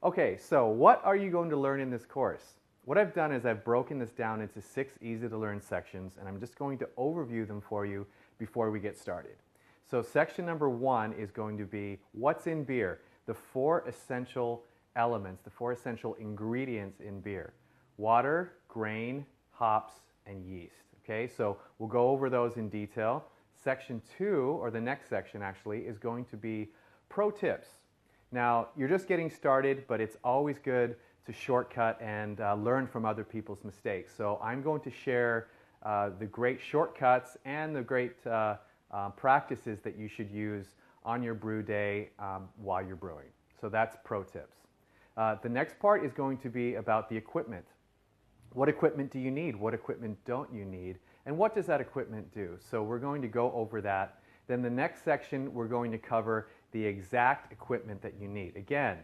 Okay, so what are you going to learn in this course? What I've done is I've broken this down into 6 easy to learn sections, and I'm just going to overview them for you before we get started. So section number 1 is going to be what's in beer, the 4 essential elements, the 4 essential ingredients in beer: water, grain, hops, and yeast. Okay, so we'll go over those in detail. Section 2, or the next section actually, is going to be pro tips. Now, you're just getting started, but it's always good to shortcut and learn from other people's mistakes. So I'm going to share the great shortcuts and the great practices that you should use on your brew day while you're brewing. So that's pro tips. The next part is going to be about the equipment. What equipment do you need? What equipment don't you need? And what does that equipment do? So we're going to go over that. Then the next section, we're going to cover the exact equipment that you need. Again,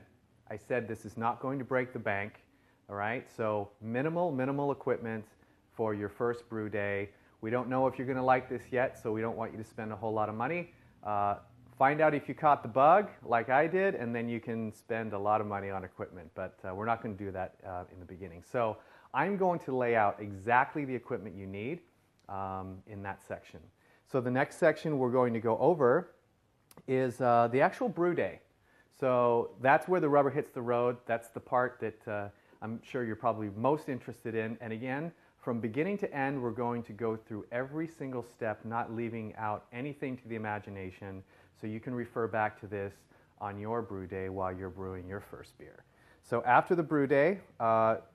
I said this is not going to break the bank, all right? So minimal equipment for your first brew day. We don't know if you're going to like this yet, so we don't want you to spend a whole lot of money. Find out if you caught the bug, like I did, and then you can spend a lot of money on equipment. But we're not going to do that in the beginning. So I'm going to lay out exactly the equipment you need in that section. So the next section we're going to go over is the actual brew day. So that's where the rubber hits the road. That's the part that I'm sure you're probably most interested in. And again, from beginning to end, we're going to go through every single step, not leaving out anything to the imagination, so you can refer back to this on your brew day while you're brewing your first beer. So after the brew day,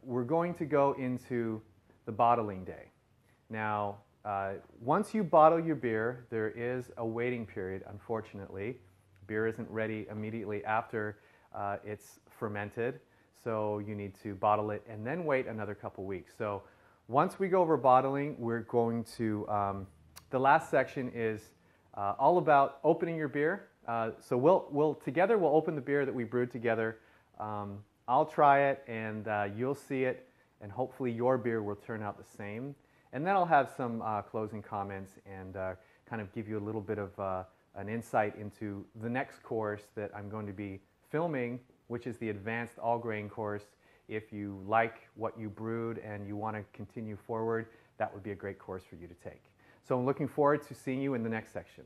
we're going to go into the bottling day. Now, once you bottle your beer, there is a waiting period, unfortunately. Beer isn't ready immediately after it's fermented, so you need to bottle it and then wait another couple weeks. So once we go over bottling, we're going to, the last section is all about opening your beer. So we'll open the beer that we brewed together. I'll try it and you'll see it, and hopefully your beer will turn out the same. And then I'll have some closing comments and kind of give you a little bit of an insight into the next course that I'm going to be filming, which is the Advanced All-Grain course. If you like what you brewed and you want to continue forward, that would be a great course for you to take. So I'm looking forward to seeing you in the next section.